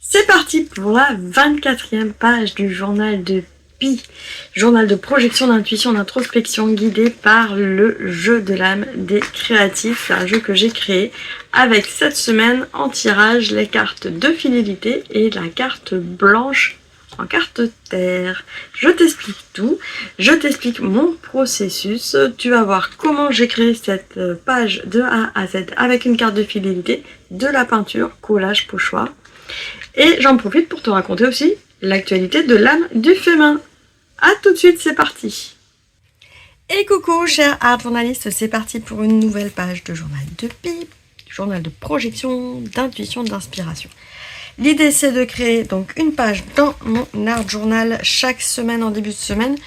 C'est parti pour la 24e page du journal de Pi, journal de projection, d'intuition, d'introspection guidé par le jeu de l'âme des créatifs. C'est un jeu que j'ai créé avec cette semaine en tirage les cartes de fidélité et la carte blanche en carte terre. Je t'explique tout, je t'explique mon processus, tu vas voir comment j'ai créé cette page de A à Z avec une carte de fidélité, de la peinture, collage, pochoir. Et j'en profite pour te raconter aussi l'actualité de l'âme du féminin. A tout de suite, c'est parti. Et coucou, chers art journalistes, c'est parti pour une nouvelle page de journal de Pi, journal de projection, d'intuition, d'inspiration. L'idée, c'est de créer donc une page dans mon art journal chaque semaine, en début de semaine,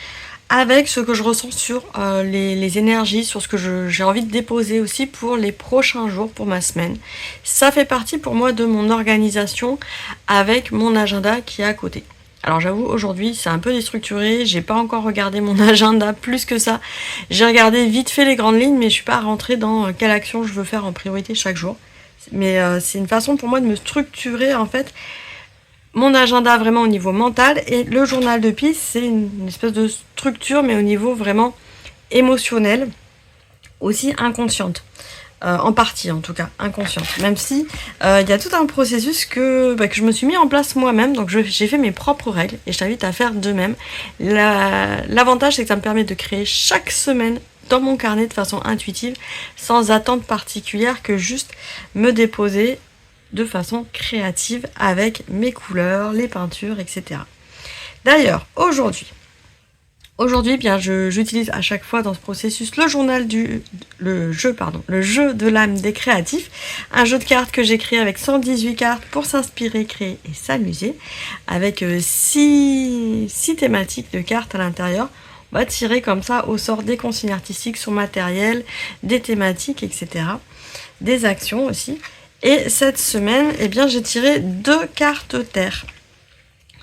avec ce que je ressens sur les énergies, sur ce que j'ai envie de déposer aussi pour les prochains jours, pour ma semaine. Ça fait partie pour moi de mon organisation avec mon agenda qui est à côté. Alors j'avoue, aujourd'hui c'est un peu déstructuré, j'ai pas encore regardé mon agenda plus que ça. J'ai regardé vite fait les grandes lignes, mais je suis pas rentrée dans quelle action je veux faire en priorité chaque jour. Mais c'est une façon pour moi de me structurer en fait mon agenda vraiment au niveau mental, et le journal de Pi c'est une espèce de structure mais au niveau vraiment émotionnel, aussi inconsciente, en partie en tout cas inconsciente, même si il y a tout un processus que je me suis mis en place moi-même, donc j'ai fait mes propres règles et je t'invite à faire de même. L'avantage c'est que ça me permet de créer chaque semaine dans mon carnet de façon intuitive, sans attente particulière, que juste me déposer de façon créative avec mes couleurs, les peintures, etc. D'ailleurs, aujourd'hui, bien, j'utilise à chaque fois dans ce processus le jeu de l'âme des créatifs, un jeu de cartes que j'ai créé avec 118 cartes pour s'inspirer, créer et s'amuser, avec 6 thématiques de cartes à l'intérieur. On va tirer comme ça au sort des consignes artistiques sur matériel, des thématiques, etc. Des actions aussi. Et cette semaine, eh bien, j'ai tiré 2 cartes terre.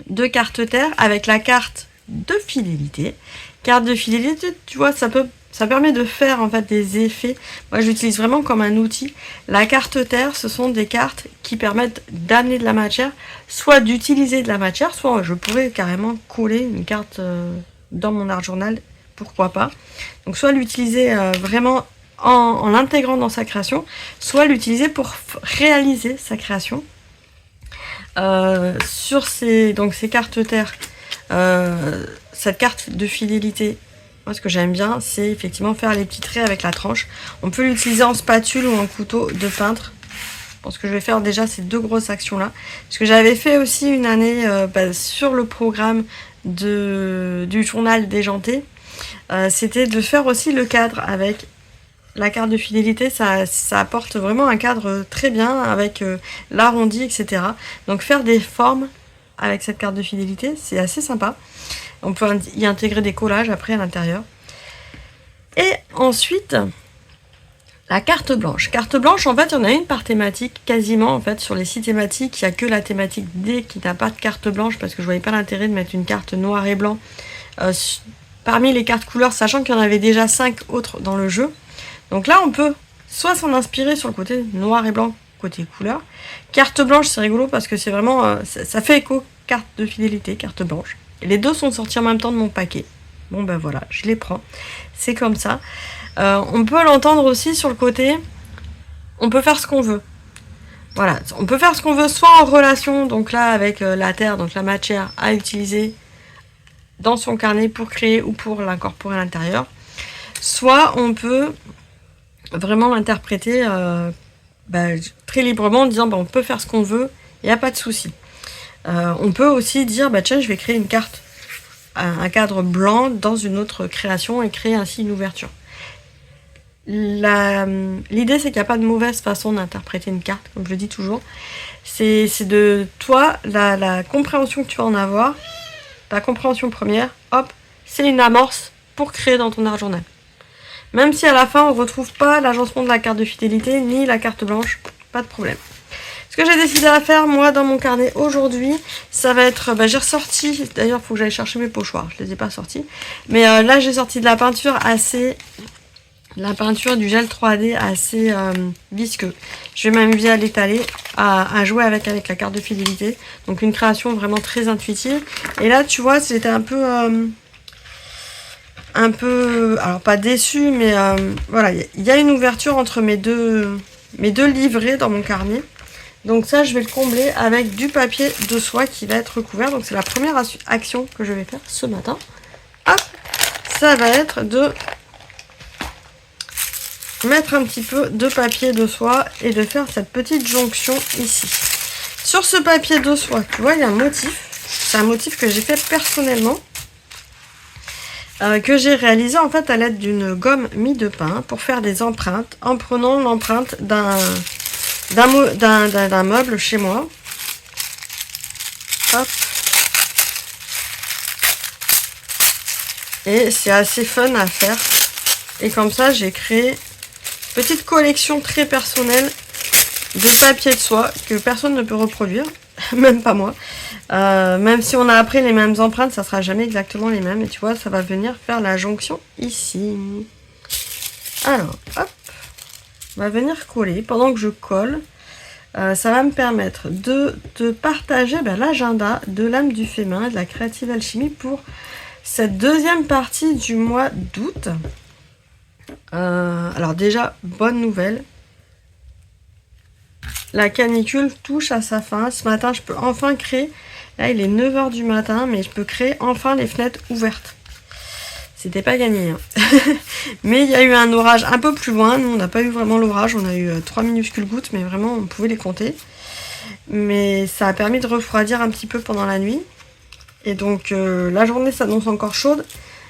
2 cartes terre avec la carte de fidélité. Carte de fidélité, tu vois, ça permet de faire en fait des effets. Moi, j'utilise vraiment comme un outil. La carte terre, ce sont des cartes qui permettent d'amener de la matière, soit d'utiliser de la matière, soit je pourrais carrément coller une carte dans mon art journal, pourquoi pas. Donc, soit l'utiliser vraiment en l'intégrant dans sa création, soit l'utiliser pour réaliser sa création. Sur ces cartes terre, cette carte de fidélité, moi ce que j'aime bien, c'est effectivement faire les petits traits avec la tranche. On peut l'utiliser en spatule ou en couteau de peintre. Je pense que je vais faire déjà ces 2 grosses actions là. Ce que j'avais fait aussi une année sur le programme du journal déjanté, c'était de faire aussi le cadre avec la carte de fidélité. Ça apporte vraiment un cadre très bien avec l'arrondi, etc. Donc faire des formes avec cette carte de fidélité, c'est assez sympa. On peut y intégrer des collages après à l'intérieur. Et ensuite, la carte blanche. Carte blanche, en fait, il y en a une par thématique, quasiment, en fait, sur les 6 thématiques. Il n'y a que la thématique D qui n'a pas de carte blanche, parce que je ne voyais pas l'intérêt de mettre une carte noir et blanc parmi les cartes couleurs, sachant qu'il y en avait déjà 5 autres dans le jeu. Donc là, on peut soit s'en inspirer sur le côté noir et blanc, côté couleur. Carte blanche, c'est rigolo parce que c'est vraiment, ça fait écho, carte de fidélité, carte blanche. Et les 2 sont sortis en même temps de mon paquet. Bon ben voilà, je les prends. C'est comme ça. On peut l'entendre aussi sur le côté, on peut faire ce qu'on veut. Voilà, on peut faire ce qu'on veut, soit en relation, donc là avec la terre, donc la matière à utiliser dans son carnet pour créer ou pour l'incorporer à l'intérieur. Soit on peut vraiment l'interpréter très librement en disant on peut faire ce qu'on veut, il n'y a pas de souci. On peut aussi dire tiens, je vais créer une carte, un cadre blanc dans une autre création et créer ainsi une ouverture. L'idée c'est qu'il n'y a pas de mauvaise façon d'interpréter une carte, comme je le dis toujours. C'est de toi, la compréhension que tu vas en avoir, ta compréhension première, hop, c'est une amorce pour créer dans ton art journal. Même si à la fin on ne retrouve pas l'agencement de la carte de fidélité ni la carte blanche, pas de problème. Ce que j'ai décidé à faire moi dans mon carnet aujourd'hui, ça va être, j'ai ressorti, d'ailleurs il faut que j'aille chercher mes pochoirs, je les ai pas sortis, mais là j'ai sorti de la peinture assez la peinture du gel 3D assez visqueux. Je vais m'amuser à l'étaler, à jouer avec la carte de fidélité. Donc une création vraiment très intuitive. Et là tu vois c'était un peu, alors pas déçu, mais voilà, il y a une ouverture entre mes deux livrets dans mon carnet. Donc ça je vais le combler avec du papier de soie qui va être recouvert. Donc c'est la première action que je vais faire ce matin. Hop, ça va être de mettre un petit peu de papier de soie et de faire cette petite jonction ici. Sur ce papier de soie, tu vois, il y a un motif. C'est un motif que j'ai fait personnellement, que j'ai réalisé en fait à l'aide d'une gomme mie de pain pour faire des empreintes, en prenant l'empreinte d'un meuble chez moi. Hop. Et c'est assez fun à faire. Et comme ça, j'ai créé petite collection très personnelle de papier de soie que personne ne peut reproduire, même pas moi. Même si on a après les mêmes empreintes, ça sera jamais exactement les mêmes. Et tu vois, ça va venir faire la jonction ici. Alors, hop, on va venir coller. Pendant que je colle, ça va me permettre de te partager l'agenda de l'âme du féminin, de la créative alchimie pour cette deuxième partie du mois d'août. Alors déjà, bonne nouvelle, la canicule touche à sa fin. Ce matin, je peux enfin créer, là il est 9 h du matin, mais je peux créer enfin les fenêtres ouvertes. C'était pas gagné, hein. Mais il y a eu un orage un peu plus loin. Nous, on n'a pas eu vraiment l'orage, on a eu 3 minuscules gouttes, mais vraiment, on pouvait les compter. Mais ça a permis de refroidir un petit peu pendant la nuit. Et donc, la journée s'annonce encore chaude,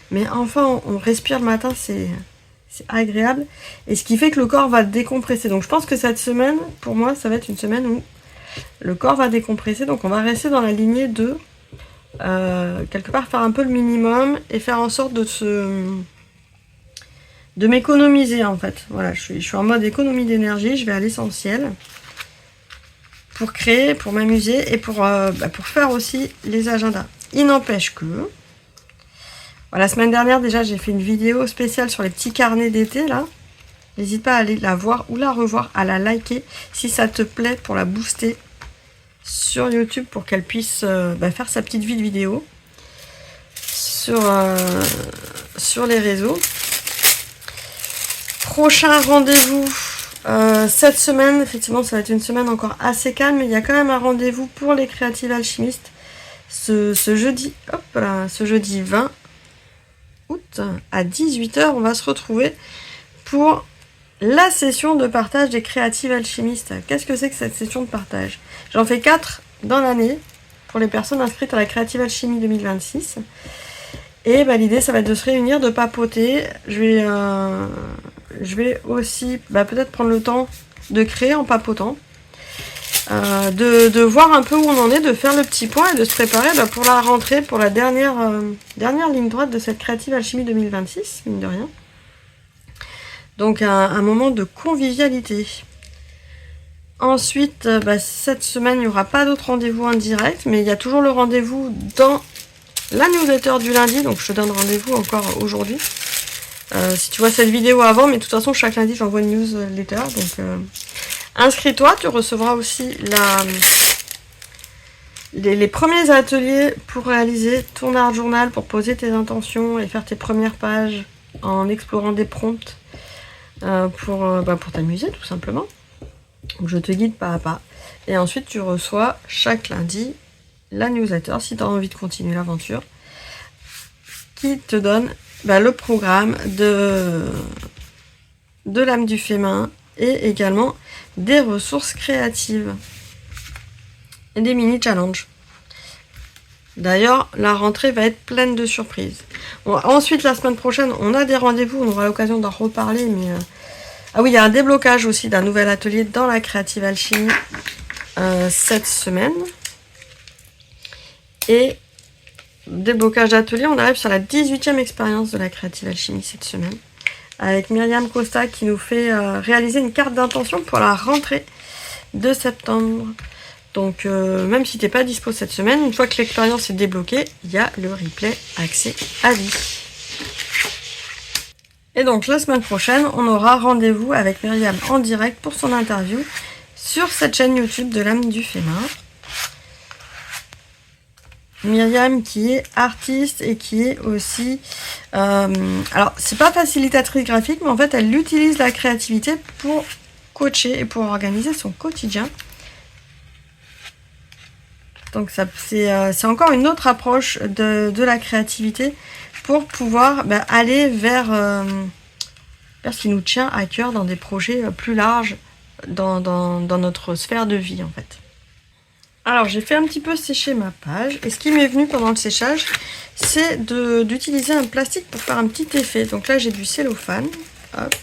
mais enfin, on respire le matin, c'est agréable. Et ce qui fait que le corps va décompresser. Donc je pense que cette semaine, pour moi, ça va être une semaine où le corps va décompresser. Donc on va rester dans la lignée de quelque part faire un peu le minimum et faire en sorte de m'économiser en fait. Voilà, je suis en mode économie d'énergie, je vais à l'essentiel pour créer, pour m'amuser et pour faire aussi les agendas. Il n'empêche que la semaine dernière, déjà, j'ai fait une vidéo spéciale sur les petits carnets d'été, là. N'hésite pas à aller la voir ou la revoir, à la liker, si ça te plaît, pour la booster sur YouTube, pour qu'elle puisse faire sa petite vie de vidéo sur les réseaux. Prochain rendez-vous, cette semaine, effectivement, ça va être une semaine encore assez calme, mais il y a quand même un rendez-vous pour les créatives alchimistes, ce jeudi, hop là, ce jeudi 20 août à 18 h, on va se retrouver pour la session de partage des créatives alchimistes. Qu'est-ce que c'est que cette session de partage? J'en fais 4 dans l'année pour les personnes inscrites à la Créative Alchimie 2026. Et l'idée, ça va être de se réunir, de papoter. Je vais aussi peut-être prendre le temps de créer en papotant. De voir un peu où on en est, de faire le petit point et de se préparer pour la rentrée, pour la dernière ligne droite de cette Créative Alchimie 2026, mine de rien. Donc un moment de convivialité. Ensuite, cette semaine, il n'y aura pas d'autres rendez-vous en direct, mais il y a toujours le rendez-vous dans la newsletter du lundi, donc je te donne rendez-vous encore aujourd'hui. Si tu vois cette vidéo avant, mais de toute façon, chaque lundi, j'envoie une newsletter, donc inscris-toi, tu recevras aussi les premiers ateliers pour réaliser ton art journal, pour poser tes intentions et faire tes premières pages en explorant des prompts pour t'amuser tout simplement. Donc, je te guide pas à pas. Et ensuite, tu reçois chaque lundi la newsletter, si tu as envie de continuer l'aventure, qui te donne le programme de l'âme du féminin et également des ressources créatives et des mini-challenges. D'ailleurs, la rentrée va être pleine de surprises. Bon, ensuite, la semaine prochaine, on a des rendez-vous, on aura l'occasion d'en reparler, mais... Ah oui, il y a un déblocage aussi d'un nouvel atelier dans la Créative Alchimie cette semaine. Et déblocage d'atelier, on arrive sur la 18e expérience de la Créative Alchimie cette semaine, avec Myriam Costa qui nous fait réaliser une carte d'intention pour la rentrée de septembre. Donc même si tu n'es pas dispo cette semaine, une fois que l'expérience est débloquée, il y a le replay accès à vie. Et donc la semaine prochaine, on aura rendez-vous avec Myriam en direct pour son interview sur cette chaîne YouTube de l'âme du féminin. Myriam qui est artiste et qui est aussi... alors, c'est pas facilitatrice graphique, mais en fait, elle utilise la créativité pour coacher et pour organiser son quotidien. Donc, c'est encore une autre approche de la créativité pour pouvoir aller vers ce qui nous tient à cœur dans des projets plus larges dans notre sphère de vie, en fait. Alors, j'ai fait un petit peu sécher ma page. Et ce qui m'est venu pendant le séchage, c'est d'utiliser un plastique pour faire un petit effet. Donc là, j'ai du cellophane. Hop.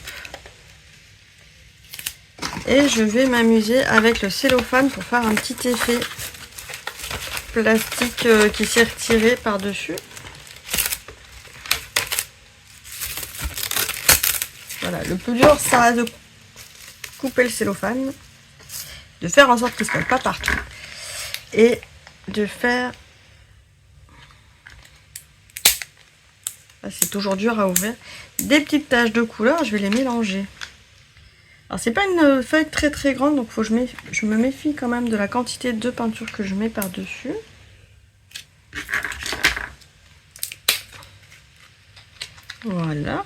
Et je vais m'amuser avec le cellophane pour faire un petit effet plastique qui s'est retiré par-dessus. Voilà, le plus dur, ça reste de couper le cellophane, de faire en sorte qu'il ne se colle pas partout. Et de faire... C'est toujours dur à ouvrir. Des petites taches de couleur, je vais les mélanger. Alors c'est pas une feuille très très grande, donc faut que je me méfie quand même de la quantité de peinture que je mets par-dessus. Voilà.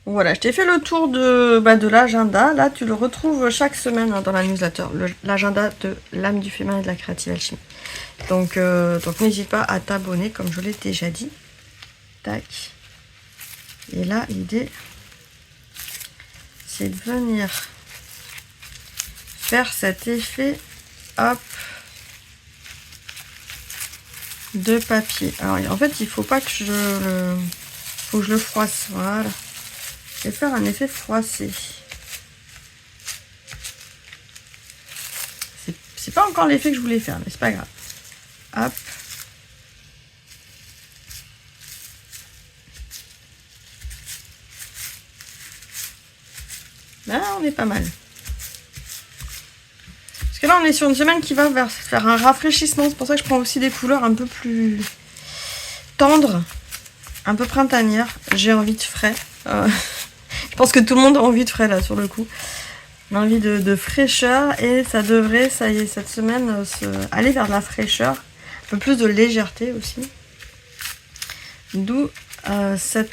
Voilà, je t'ai fait le tour de l'agenda. Là, tu le retrouves chaque semaine dans la newsletter, l'agenda de l'âme du féminin et de la créative alchimie. Donc n'hésite pas à t'abonner, comme je l'ai déjà dit. Tac. Et là, l'idée, c'est de venir faire cet effet, hop, de papier. Alors, en fait, il faut pas que faut que je le froisse. Voilà. Je vais faire un effet froissé. C'est pas encore l'effet que je voulais faire, mais c'est pas grave. Hop. Là, on est pas mal. Parce que là, on est sur une semaine qui va faire un rafraîchissement. C'est pour ça que je prends aussi des couleurs un peu plus tendres, un peu printanières. J'ai envie de frais. Je pense que tout le monde a envie de frais là sur le coup. On a envie de fraîcheur et ça devrait, ça y est, cette semaine, aller vers de la fraîcheur. Un peu plus de légèreté aussi. D'où ce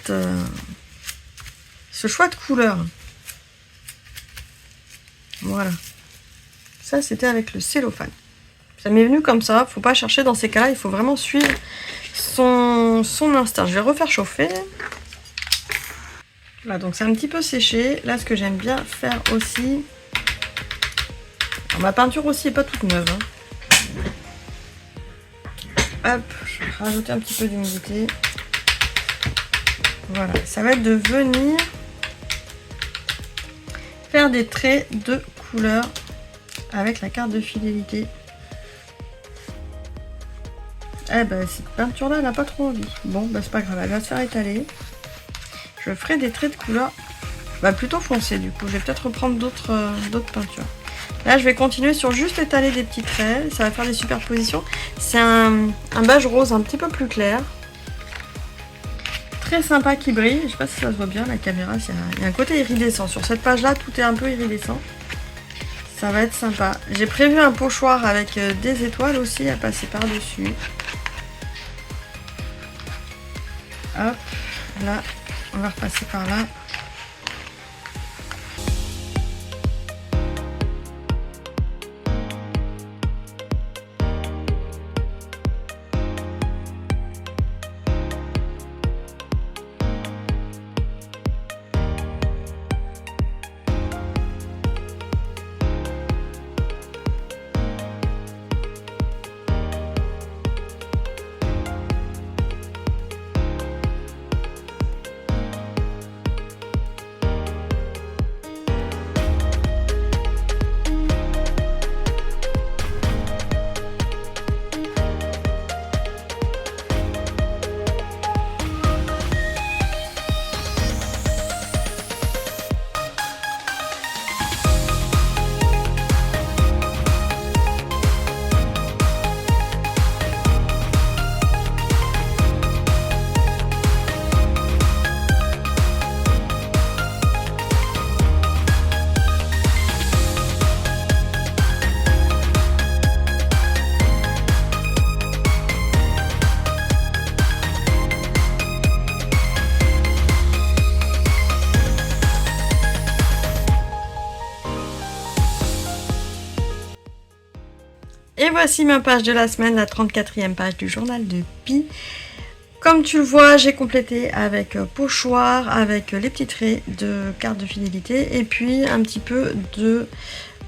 choix de couleur. Voilà. Ça, c'était avec le cellophane. Ça m'est venu comme ça. Faut pas chercher dans ces cas-là. Il faut vraiment suivre son instinct. Je vais refaire chauffer. Voilà, donc c'est un petit peu séché. Là, ce que j'aime bien faire aussi... Alors, ma peinture aussi n'est pas toute neuve. Hop, je vais rajouter un petit peu d'humidité. Voilà, ça va être de venir faire des traits de couleur avec la carte de fidélité. Eh ben, cette peinture-là, elle n'a pas trop envie. Bon, bah c'est pas grave, elle va se faire étaler. Je ferai des traits de couleur plutôt foncés du coup. Je vais peut-être reprendre d'autres peintures. Là, je vais continuer sur juste étaler des petits traits. Ça va faire des superpositions. C'est un beige rose un petit peu plus clair. Très sympa qui brille. Je sais pas si ça se voit bien la caméra. Il y a un côté iridescent. Sur cette page-là, tout est un peu iridescent. Ça va être sympa. J'ai prévu un pochoir avec des étoiles aussi à passer par-dessus. Hop, là. On va repasser par là. Et voici ma page de la semaine, la 34e page du journal de Pi. Comme tu le vois, j'ai complété avec pochoir, avec les petits traits de carte de fidélité et puis un petit peu de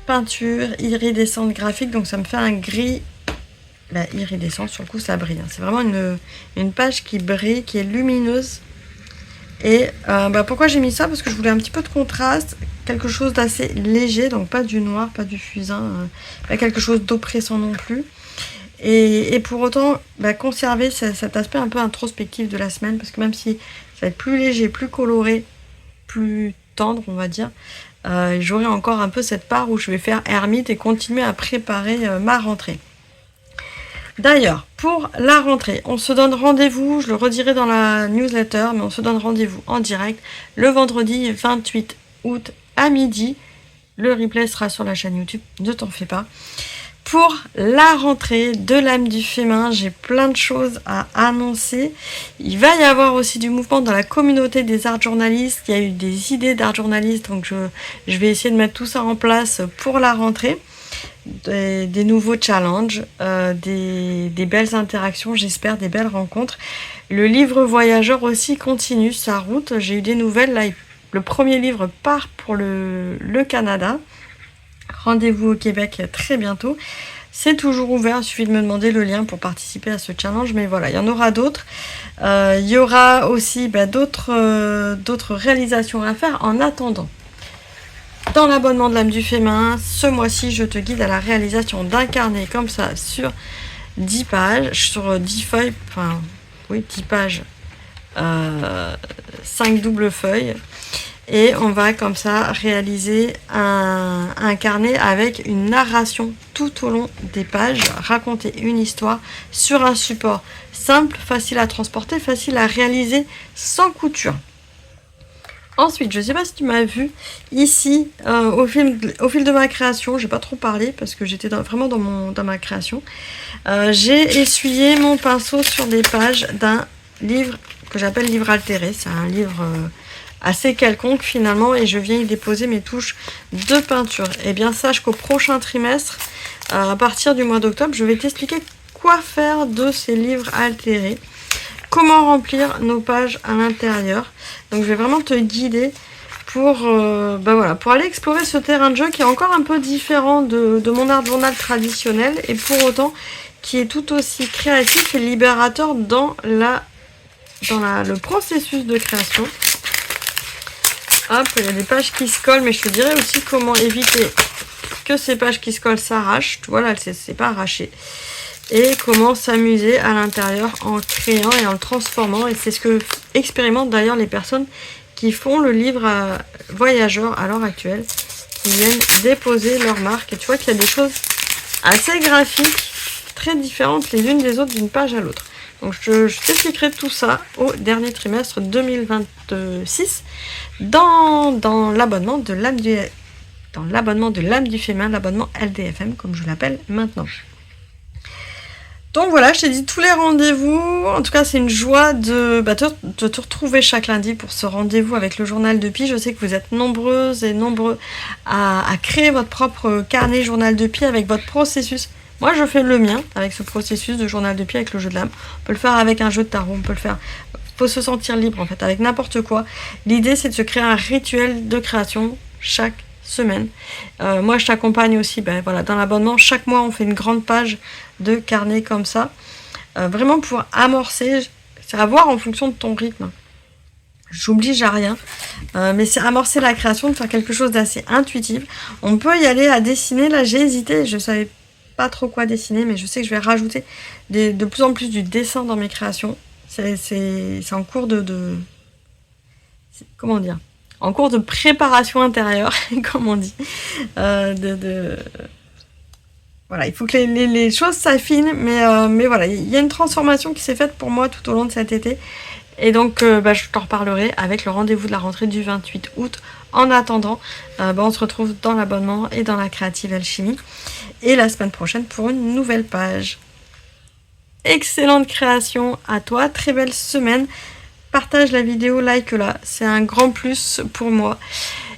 peinture iridescente graphique. Donc ça me fait un gris iridescent, sur le coup ça brille. C'est vraiment une page qui brille, qui est lumineuse. Et pourquoi j'ai mis ça? Parce que je voulais un petit peu de contraste, quelque chose d'assez léger, donc pas du noir, pas du fusain, pas quelque chose d'oppressant non plus. Et pour autant, conserver cet aspect un peu introspectif de la semaine, parce que même si ça va être plus léger, plus coloré, plus tendre, on va dire, j'aurai encore un peu cette part où je vais faire ermite et continuer à préparer ma rentrée. D'ailleurs, pour la rentrée, on se donne rendez-vous, je le redirai dans la newsletter, mais on se donne rendez-vous en direct le vendredi 28 août à midi. Le replay sera sur la chaîne YouTube, ne t'en fais pas. Pour la rentrée de l'âme du féminin, j'ai plein de choses à annoncer. Il va y avoir aussi du mouvement dans la communauté des art journalistes. Il y a eu des idées d'art journalistes, donc je vais essayer de mettre tout ça en place pour la rentrée. Des nouveaux challenges, des belles interactions, j'espère, des belles rencontres. Le livre voyageur aussi continue sa route. J'ai eu des nouvelles. Là, le premier livre part pour le Canada. Rendez-vous au Québec très bientôt. C'est toujours ouvert, il suffit de me demander le lien pour participer à ce challenge. Mais voilà, il y en aura d'autres. Il y aura aussi d'autres réalisations à faire en attendant. Dans l'abonnement de l'âme du féminin, ce mois-ci, je te guide à la réalisation d'un carnet comme ça sur 10 pages, sur 10 feuilles, 10 pages, 5 doubles feuilles. Et on va comme ça réaliser un carnet avec une narration tout au long des pages, raconter une histoire sur un support simple, facile à transporter, facile à réaliser sans couture. Ensuite, je ne sais pas si tu m'as vu ici au fil de ma création, j'ai pas trop parlé parce que j'étais vraiment dans ma création. J'ai essuyé mon pinceau sur des pages d'un livre que j'appelle livre altéré. C'est un livre assez quelconque finalement et je viens y déposer mes touches de peinture. Et bien sache qu'au prochain trimestre, à partir du mois d'octobre, je vais t'expliquer quoi faire de ces livres altérés. Comment remplir nos pages à l'intérieur. Donc je vais vraiment te guider pour aller explorer ce terrain de jeu qui est encore un peu différent de mon art journal traditionnel et pour autant qui est tout aussi créatif et libérateur dans le processus de création. Hop, il y a des pages qui se collent, mais je te dirais aussi comment éviter que ces pages qui se collent s'arrachent. Tu vois là, c'est pas arraché. Et comment s'amuser à l'intérieur en créant et en le transformant. Et c'est ce que expérimentent d'ailleurs les personnes qui font le livre voyageur à l'heure actuelle, qui viennent déposer leur marque. Et tu vois qu'il y a des choses assez graphiques, très différentes les unes des autres d'une page à l'autre. Donc je t'expliquerai tout ça au dernier trimestre 2026 dans l'abonnement de l'âme du féminin, l'abonnement LDFM comme je l'appelle maintenant. Donc voilà, je t'ai dit tous les rendez-vous. En tout cas, c'est une joie de te retrouver chaque lundi pour ce rendez-vous avec le journal de Pi. Je sais que vous êtes nombreuses et nombreux à créer votre propre carnet journal de Pi avec votre processus. Moi, je fais le mien avec ce processus de journal de Pi avec le jeu de l'âme. On peut le faire avec un jeu de tarot, on peut le faire. Faut se sentir libre en fait, avec n'importe quoi. L'idée, c'est de se créer un rituel de création chaque semaine. Moi, je t'accompagne aussi dans l'abonnement. Chaque mois, on fait une grande page de carnet comme ça. Vraiment pour amorcer, c'est à voir en fonction de ton rythme. J'oblige à rien. Mais c'est amorcer la création, de faire quelque chose d'assez intuitif. On peut y aller à dessiner. Là, j'ai hésité. Je savais pas trop quoi dessiner, mais je sais que je vais rajouter de plus en plus du dessin dans mes créations. C'est en cours comment dire, en cours de préparation intérieure, comme on dit. Voilà, il faut que les choses s'affinent, mais voilà, il y a une transformation qui s'est faite pour moi tout au long de cet été. Et donc, je t'en reparlerai avec le rendez-vous de la rentrée du 28 août. En attendant, on se retrouve dans l'abonnement et dans la créative alchimie. Et la semaine prochaine pour une nouvelle page. Excellente création à toi, très belle semaine. Partage la vidéo, like-la, c'est un grand plus pour moi.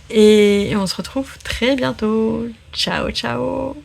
Et on se retrouve très bientôt. Ciao, ciao.